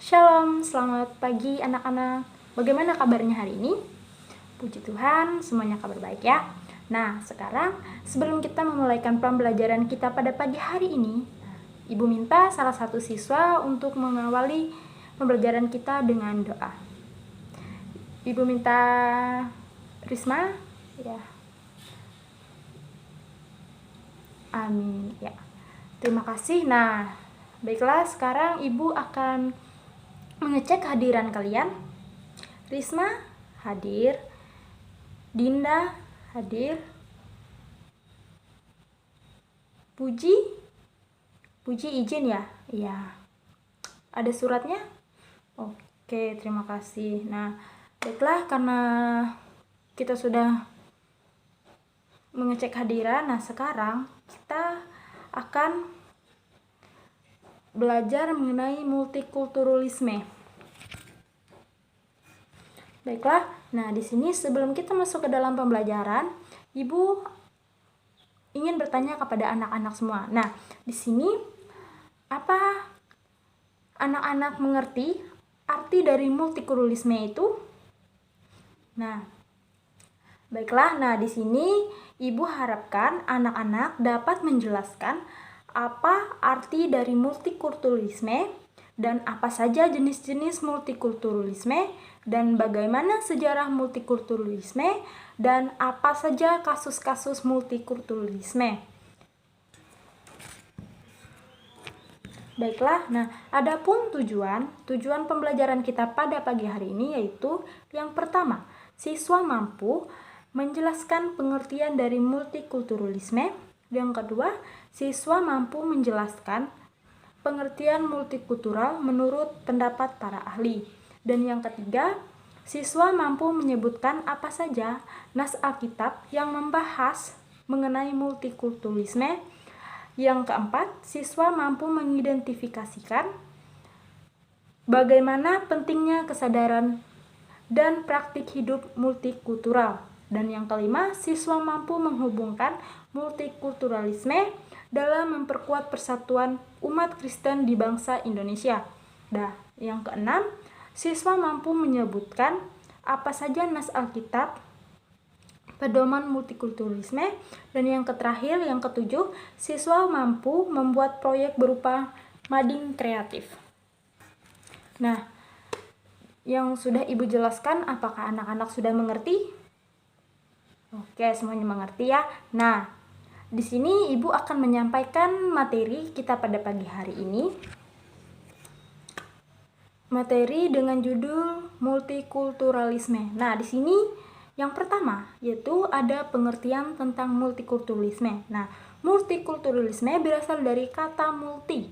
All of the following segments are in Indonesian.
Shalom, selamat pagi anak-anak. Bagaimana kabarnya hari ini? Puji Tuhan, semuanya kabar baik ya. Nah, sekarang sebelum kita memulaikan pembelajaran kita pada pagi hari ini, Ibu minta salah satu siswa untuk mengawali pembelajaran kita dengan doa. Ibu minta Risma, ya. Amin, ya. Terima kasih. Nah, baiklah, sekarang Ibu akan mengecek kehadiran kalian. Risma hadir, Dinda hadir, Puji izin ya? Iya. Ada suratnya? Oke, terima kasih. Nah, baiklah, karena kita sudah mengecek kehadiran, nah sekarang kita akan belajar mengenai multikulturalisme. Baiklah, nah di sini sebelum kita masuk ke dalam pembelajaran, Ibu ingin bertanya kepada anak-anak semua. Nah, di sini apa anak-anak mengerti arti dari multikulturalisme itu? Nah, baiklah. Nah, di sini Ibu harapkan anak-anak dapat menjelaskan apa arti dari multikulturalisme dan apa saja jenis-jenis multikulturalisme dan bagaimana sejarah multikulturalisme dan apa saja kasus-kasus multikulturalisme. Baiklah, nah adapun tujuan pembelajaran kita pada pagi hari ini yaitu yang pertama, siswa mampu menjelaskan pengertian dari multikulturalisme. Yang kedua, siswa mampu menjelaskan pengertian multikultural menurut pendapat para ahli. Dan yang ketiga, siswa mampu menyebutkan apa saja nas Alkitab yang membahas mengenai multikulturalisme. Yang keempat, siswa mampu mengidentifikasikan bagaimana pentingnya kesadaran dan praktik hidup multikultural. Dan yang kelima, siswa mampu menghubungkan multikulturalisme dalam memperkuat persatuan umat Kristen di bangsa Indonesia. Nah, yang keenam, siswa mampu menyebutkan apa saja nas Alkitab pedoman multikulturalisme. Dan yang terakhir, yang ketujuh, siswa mampu membuat proyek berupa mading kreatif. Nah, yang sudah Ibu jelaskan, apakah anak-anak sudah mengerti? Oke, semuanya mengerti ya. Nah, di sini Ibu akan menyampaikan materi kita pada pagi hari ini. Materi dengan judul multikulturalisme. Nah, di sini yang pertama yaitu ada pengertian tentang multikulturalisme. Nah, multikulturalisme berasal dari kata multi,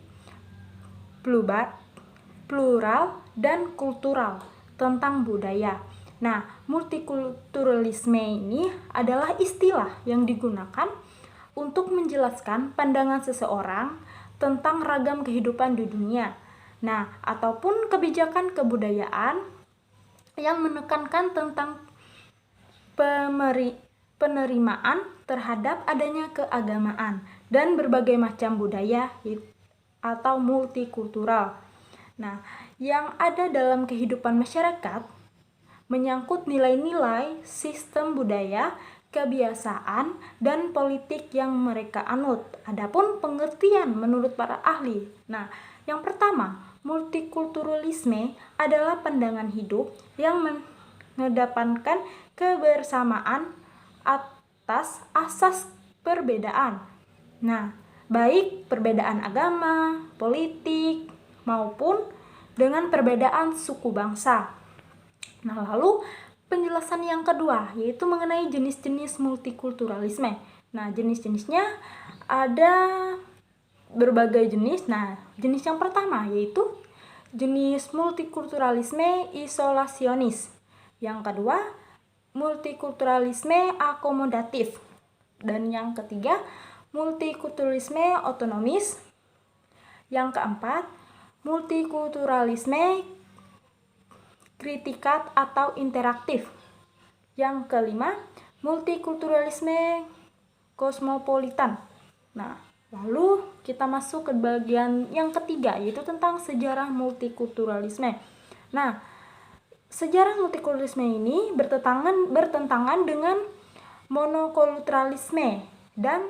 plural, dan kultural, tentang budaya. Nah, multikulturalisme ini adalah istilah yang digunakan untuk menjelaskan pandangan seseorang tentang ragam kehidupan di dunia. Nah, ataupun kebijakan kebudayaan yang menekankan tentang penerimaan terhadap adanya keagamaan dan berbagai macam budaya atau multikultural. Nah, yang ada dalam kehidupan masyarakat menyangkut nilai-nilai, sistem budaya, kebiasaan, dan politik yang mereka anut. Adapun pengertian menurut para ahli. Nah, yang pertama, multikulturalisme adalah pandangan hidup yang mengedepankan kebersamaan atas asas perbedaan. Nah, baik perbedaan agama, politik, maupun dengan perbedaan suku bangsa. Nah, lalu penjelasan yang kedua yaitu mengenai jenis-jenis multikulturalisme. Nah, jenis-jenisnya ada berbagai jenis. Nah, jenis yang pertama yaitu jenis multikulturalisme isolasionis. Yang kedua, multikulturalisme akomodatif. Dan yang ketiga, multikulturalisme otonomis. Yang keempat, multikulturalisme kritikat atau interaktif. Yang kelima, multikulturalisme kosmopolitan. Nah, Lalu kita masuk ke bagian yang ketiga, yaitu tentang sejarah multikulturalisme. Nah, sejarah multikulturalisme ini bertentangan dengan monokulturalisme dan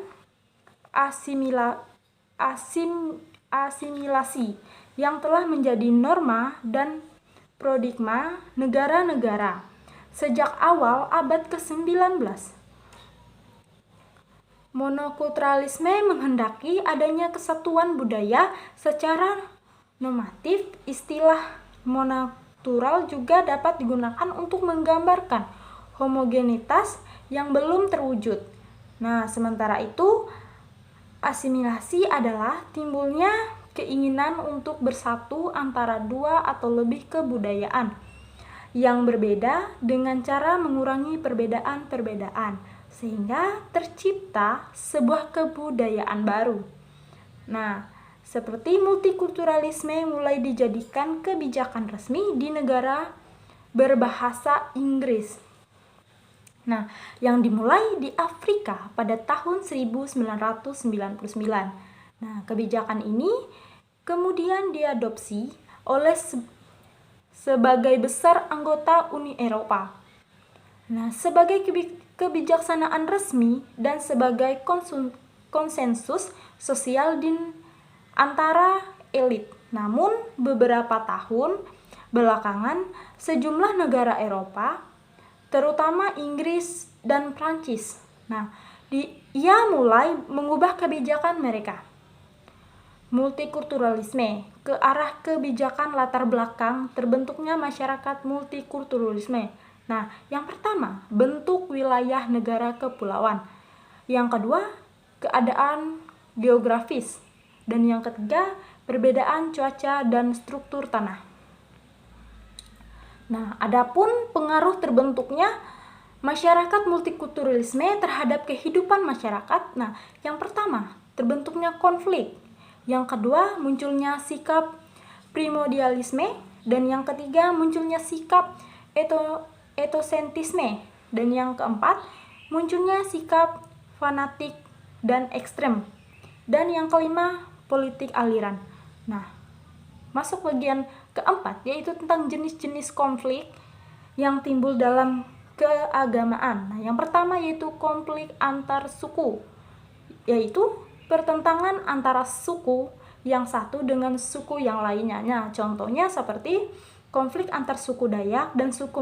asimilasi yang telah menjadi norma dan paradigma negara-negara sejak awal abad ke-19. Monokulturalisme menghendaki adanya kesatuan budaya secara normatif. Istilah monokultural juga dapat digunakan untuk menggambarkan homogenitas yang belum terwujud. Nah, sementara itu, asimilasi adalah timbulnya keinginan untuk bersatu antara dua atau lebih kebudayaan yang berbeda dengan cara mengurangi perbedaan-perbedaan sehingga tercipta sebuah kebudayaan baru. Nah, seperti multikulturalisme mulai dijadikan kebijakan resmi di negara berbahasa Inggris. Nah, yang dimulai di Afrika pada tahun 1999. Nah, kebijakan ini kemudian diadopsi oleh sebagai besar anggota Uni Eropa. Nah, sebagai kebijaksanaan resmi dan sebagai konsensus sosial di antara elit. Namun, beberapa tahun belakangan, sejumlah negara Eropa, terutama Inggris dan Prancis, ia mulai mengubah kebijakan mereka. Multikulturalisme ke arah kebijakan latar belakang terbentuknya masyarakat multikulturalisme. Nah, yang pertama, bentuk wilayah negara kepulauan. Yang kedua, keadaan geografis. Dan yang ketiga, perbedaan cuaca dan struktur tanah. Nah, adapun pengaruh terbentuknya masyarakat multikulturalisme terhadap kehidupan masyarakat. Nah, yang pertama, terbentuknya konflik. Yang kedua, munculnya sikap primordialisme. Dan yang ketiga, munculnya sikap etosentrisme. Dan yang keempat, munculnya sikap fanatik dan ekstrem. Dan yang kelima, politik aliran. Nah, masuk bagian keempat, yaitu tentang jenis-jenis konflik yang timbul dalam keagamaan. Nah, yang pertama yaitu konflik antar suku, yaitu pertentangan antara suku yang satu dengan suku yang lainnya. Nah, contohnya seperti konflik antar suku Dayak dan suku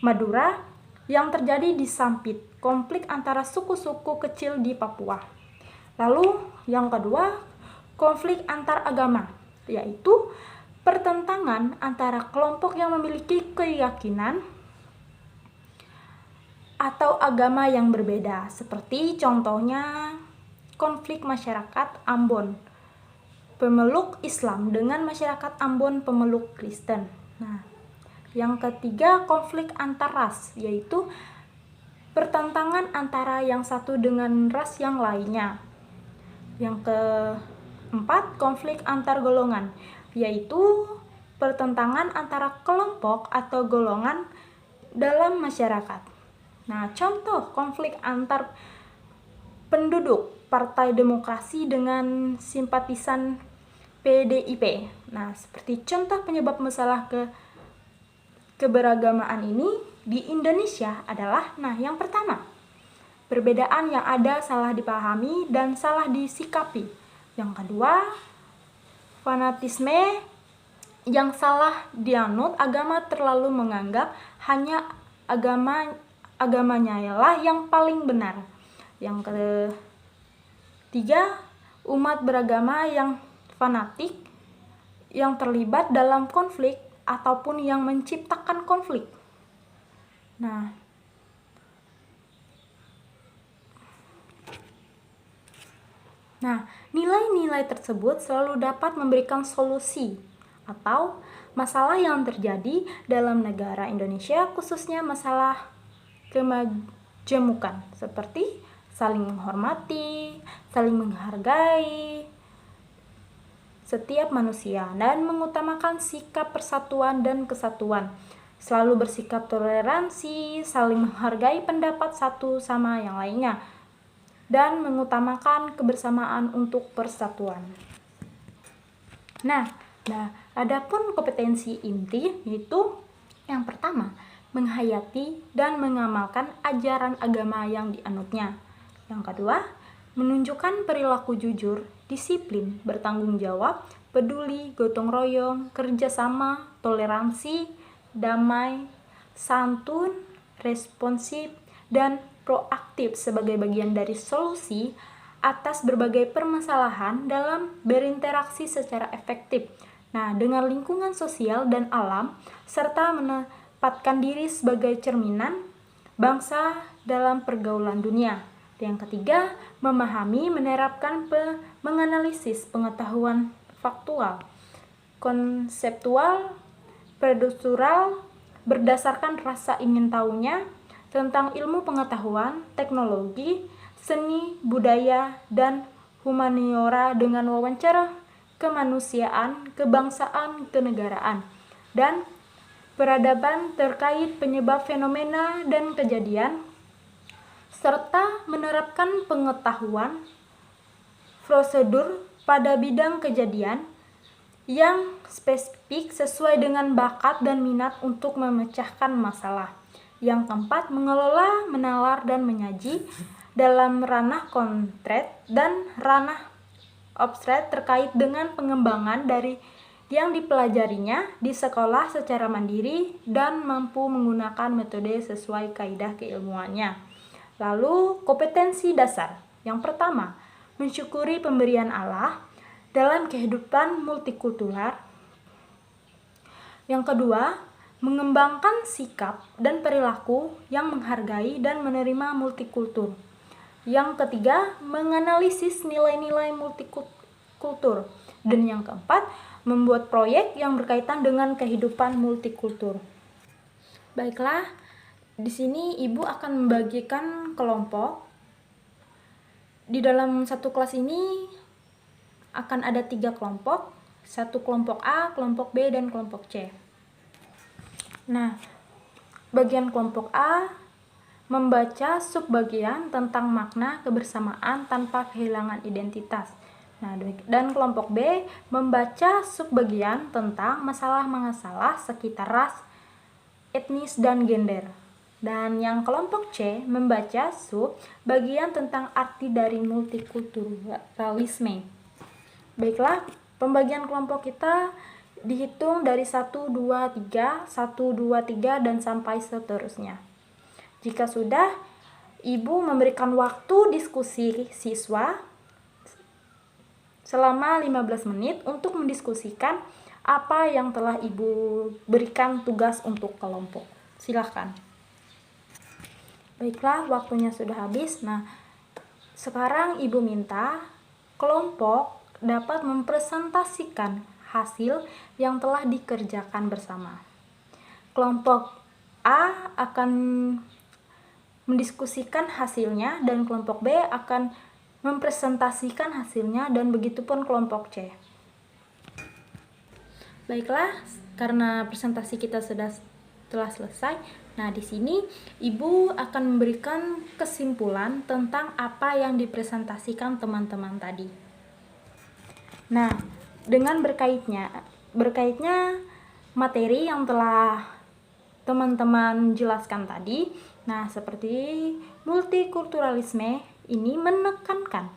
Madura yang terjadi di Sampit, konflik antara suku-suku kecil di Papua. Lalu yang kedua, konflik antar agama, yaitu pertentangan antara kelompok yang memiliki keyakinan atau agama yang berbeda, seperti contohnya konflik masyarakat Ambon pemeluk Islam dengan masyarakat Ambon pemeluk Kristen. Nah, yang ketiga, konflik antar ras, yaitu pertentangan antara yang satu dengan ras yang lainnya. Yang keempat, konflik antar golongan, yaitu pertentangan antara kelompok atau golongan dalam masyarakat. Nah, contoh konflik antar penduduk Partai Demokrasi dengan simpatisan PDIP. Nah, seperti contoh penyebab masalah keberagamaan ini di Indonesia adalah, yang pertama, perbedaan yang ada salah dipahami dan salah disikapi. Yang kedua, fanatisme yang salah dianut, agama terlalu menganggap hanya agamanya lah yang paling benar. Yang ketiga, umat beragama yang fanatik yang terlibat dalam konflik ataupun yang menciptakan konflik. Nah, nilai-nilai tersebut selalu dapat memberikan solusi atau masalah yang terjadi dalam negara Indonesia, khususnya masalah kemajemukan, seperti saling menghormati, saling menghargai setiap manusia, dan mengutamakan sikap persatuan dan kesatuan, selalu bersikap toleransi, saling menghargai pendapat satu sama yang lainnya. dan mengutamakan kebersamaan untuk persatuan. Nah, adapun kompetensi inti yaitu yang pertama, menghayati dan mengamalkan ajaran agama yang dianutnya. Yang kedua, menunjukkan perilaku jujur, disiplin, bertanggung jawab, peduli, gotong royong, kerjasama, toleransi, damai, santun, responsif, dan proaktif sebagai bagian dari solusi atas berbagai permasalahan dalam berinteraksi secara efektif. Nah, dengan lingkungan sosial dan alam, serta menempatkan diri sebagai cerminan bangsa dalam pergaulan dunia. Yang ketiga, memahami, menerapkan, menganalisis pengetahuan faktual, konseptual, prosedural, berdasarkan rasa ingin tahunya tentang ilmu pengetahuan, teknologi, seni, budaya, dan humaniora dengan wawancara kemanusiaan, kebangsaan, kenegaraan, dan peradaban terkait penyebab fenomena dan kejadian, serta menerapkan pengetahuan prosedur pada bidang kejadian yang spesifik sesuai dengan bakat dan minat untuk memecahkan masalah. Yang keempat, mengelola, menalar, dan menyaji dalam ranah konkret dan ranah abstrak terkait dengan pengembangan dari yang dipelajarinya di sekolah secara mandiri dan mampu menggunakan metode sesuai kaidah keilmuannya. Lalu, kompetensi dasar. Yang pertama, mensyukuri pemberian Allah dalam kehidupan multikultural. Yang kedua, mengembangkan sikap dan perilaku yang menghargai dan menerima multikultur. Yang ketiga, menganalisis nilai-nilai multikultur. Dan yang keempat, membuat proyek yang berkaitan dengan kehidupan multikultur. Baiklah, di sini Ibu akan membagikan kelompok. Di dalam satu kelas ini akan ada 3 kelompok, satu kelompok A, kelompok B, dan kelompok C. Nah, bagian kelompok A membaca subbagian tentang makna kebersamaan tanpa kehilangan identitas. Nah, dan kelompok B membaca subbagian tentang masalah-masalah sekitar ras, etnis, dan gender. Dan yang kelompok C membaca subbagian tentang arti dari multikulturalisme. Baiklah, pembagian kelompok kita dihitung dari 1, 2, 3, 1, 2, 3, dan sampai seterusnya. Jika sudah, Ibu memberikan waktu diskusi siswa selama 15 menit untuk mendiskusikan apa yang telah Ibu berikan tugas untuk kelompok. Silakan. Baiklah, waktunya sudah habis. Nah, sekarang Ibu minta kelompok dapat mempresentasikan hasil yang telah dikerjakan bersama. Kelompok A akan mendiskusikan hasilnya dan kelompok B akan mempresentasikan hasilnya, dan begitupun kelompok C. Baiklah, karena presentasi kita telah selesai. Nah, di sini Ibu akan memberikan kesimpulan tentang apa yang dipresentasikan teman-teman tadi. Nah, dengan berkaitnya materi yang telah teman-teman jelaskan tadi. Nah, seperti multikulturalisme ini menekankan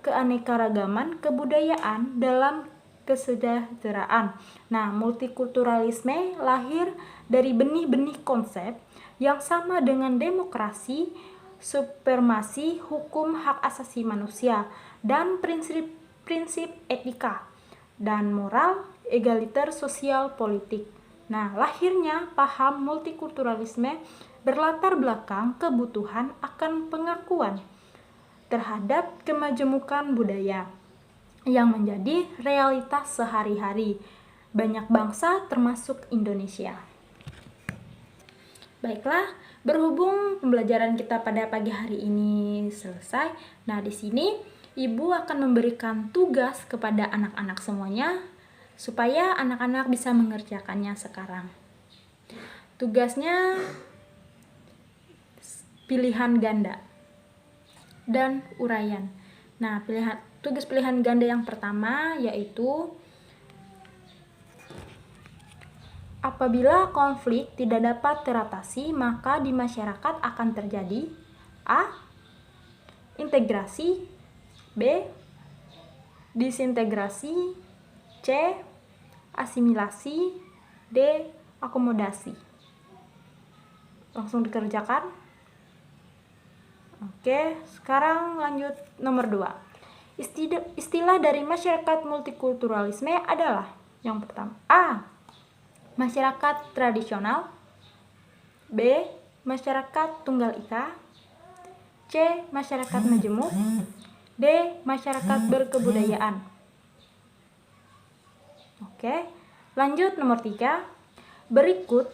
keanekaragaman kebudayaan dalam kesejahteraan. Nah, multikulturalisme lahir dari benih-benih konsep yang sama dengan demokrasi, supremasi hukum hak asasi manusia, dan prinsip etika dan moral egaliter sosial politik. Nah, lahirnya paham multikulturalisme berlatar belakang kebutuhan akan pengakuan terhadap kemajemukan budaya yang menjadi realitas sehari-hari banyak bangsa termasuk Indonesia. Baiklah, berhubung pembelajaran kita pada pagi hari ini selesai. Nah, di sini Ibu akan memberikan tugas kepada anak-anak semuanya supaya anak-anak bisa mengerjakannya sekarang. Tugasnya pilihan ganda. dan uraian. Nah, tugas pilihan ganda yang pertama yaitu apabila konflik tidak dapat teratasi, maka di masyarakat akan terjadi A. Integrasi, B. Disintegrasi, C. Asimilasi, D. Akomodasi. Langsung dikerjakan. Oke, sekarang lanjut nomor 2. Istilah dari masyarakat multikulturalisme adalah yang pertama A. Masyarakat tradisional, B. Masyarakat tunggal ika, C. Masyarakat majemuk, D. Masyarakat berkebudayaan. Oke, lanjut nomor 3. Berikut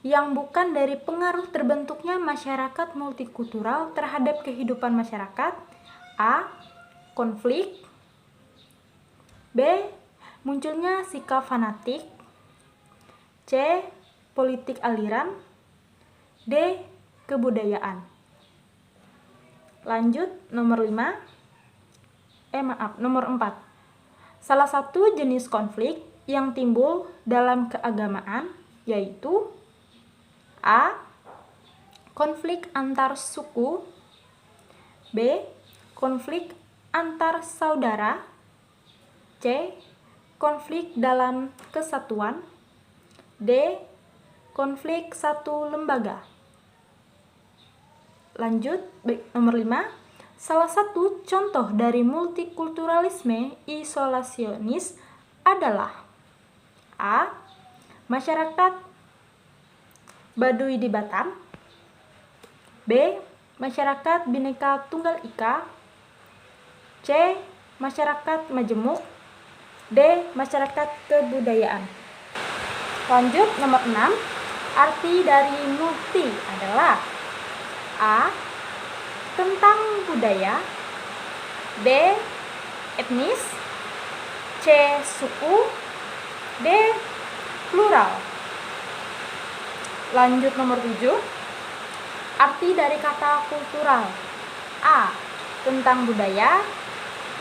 yang bukan dari pengaruh terbentuknya masyarakat multikultural terhadap kehidupan masyarakat: A. Konflik, B. Munculnya sikap fanatik, C. Politik aliran, D. Kebudayaan. Lanjut nomor 4. Salah satu jenis konflik yang timbul dalam keagamaan yaitu A. Konflik antar suku, B. Konflik antar saudara, C. Konflik dalam kesatuan, D. Konflik satu lembaga. Lanjut, nomor 5. Salah satu contoh dari multikulturalisme isolasionis adalah A. Masyarakat Baduy di Batam, B. Masyarakat Bhinneka Tunggal Ika, C. Masyarakat majemuk, D. Masyarakat kebudayaan. Lanjut nomor 6. Arti dari multi adalah A. Tentang budaya, B. Etnis, C. Suku, D. Plural. Lanjut nomor 7. Arti dari kata kultural: A. Tentang budaya,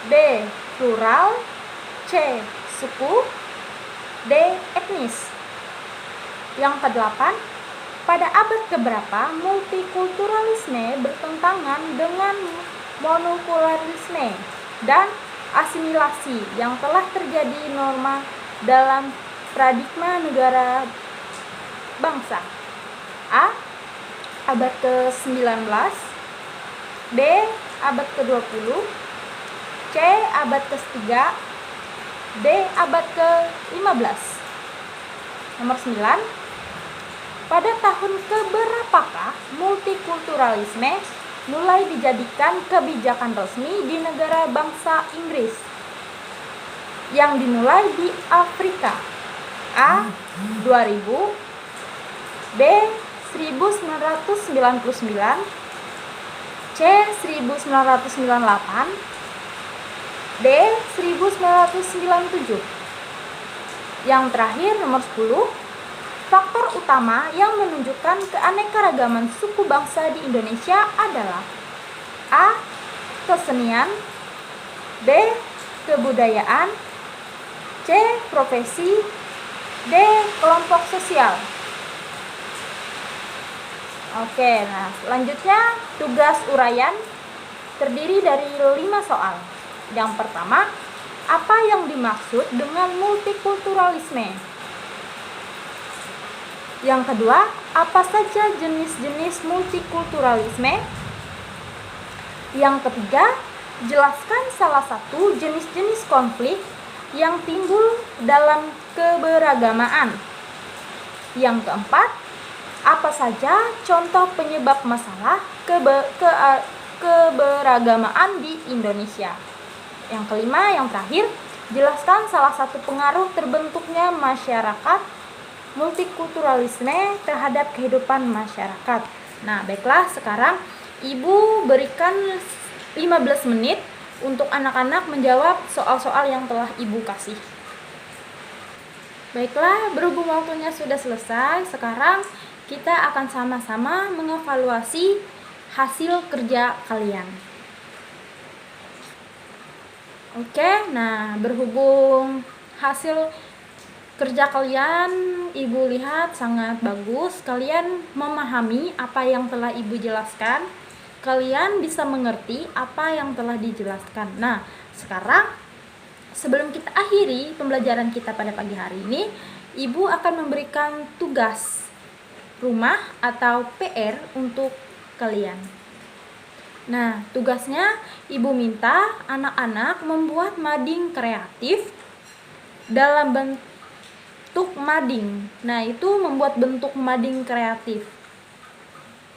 B. Plural, C. Suku, D. Etnis. Yang ke-8. Pada abad keberapa multikulturalisme bertentangan dengan monokularisme dan asimilasi yang telah terjadi norma dalam paradigma negara bangsa? A. Abad ke-19, B. Abad ke-20, C. Abad ke-3, D. Abad ke-15. Nomor 9. Pada tahun keberapakah multikulturalisme mulai dijadikan kebijakan resmi di negara bangsa Inggris yang dimulai di Afrika? A. 2000, B. 1999, C. 1998, D. 1997. Yang terakhir nomor 10. Faktor utama yang menunjukkan keanekaragaman suku bangsa di Indonesia adalah A. Kesenian, B. Kebudayaan, C. Profesi, D. Kelompok sosial. Oke, nah selanjutnya tugas uraian terdiri dari 5 soal. Yang pertama, apa yang dimaksud dengan multikulturalisme? Yang kedua, apa saja jenis-jenis multikulturalisme? Yang ketiga, jelaskan salah satu jenis-jenis konflik yang timbul dalam keberagamaan. Yang keempat, apa saja contoh penyebab masalah keberagamaan di Indonesia? Yang kelima, yang terakhir, jelaskan salah satu pengaruh terbentuknya masyarakat multikulturalisme terhadap kehidupan masyarakat. Nah, baiklah, sekarang Ibu berikan 15 menit untuk anak-anak menjawab soal-soal yang telah Ibu kasih. Baiklah, berhubung waktunya sudah selesai, sekarang kita akan sama-sama mengevaluasi hasil kerja kalian. Oke, nah berhubung hasil kerja kalian Ibu lihat sangat bagus, kalian memahami apa yang telah Ibu jelaskan, kalian bisa mengerti apa yang telah dijelaskan. Nah, sekarang sebelum kita akhiri pembelajaran kita pada pagi hari ini, Ibu akan memberikan tugas rumah atau PR untuk kalian. Nah, tugasnya Ibu minta anak-anak membuat mading kreatif dalam bentuk mading. Nah, itu membuat bentuk mading kreatif.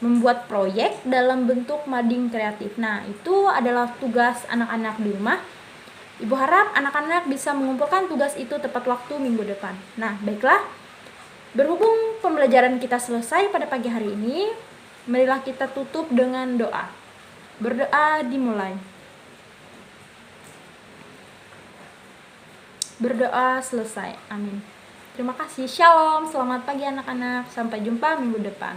Membuat proyek dalam bentuk mading kreatif. Nah, itu adalah tugas anak-anak di rumah. Ibu harap anak-anak bisa mengumpulkan tugas itu tepat waktu minggu depan. Nah, baiklah. Berhubung pembelajaran kita selesai pada pagi hari ini, marilah kita tutup dengan doa. Berdoa dimulai. Berdoa selesai. Amin. Terima kasih. Shalom. Selamat pagi anak-anak. Sampai jumpa minggu depan.